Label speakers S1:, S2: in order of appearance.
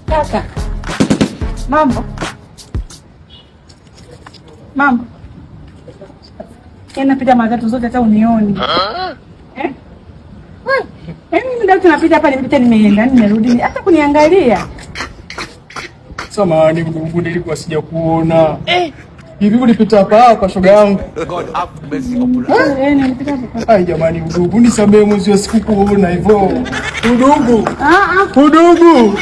S1: Kaka. Mambo. Mambo. Napita matatu zote hata unioni. Eh? Ndio tunapita hapa nipita nimeenda nimerudi hata kuniangalia.
S2: Samahani mdogo, nilikuwa sija kuona. Hivi ulipita hapa kwa shoga yangu? God have mercy upon us.
S1: Nilipita hapa.
S2: Ai jamani mdogo, nisamee mwezi wa siku kuona hivyo. Udugu. Udugu.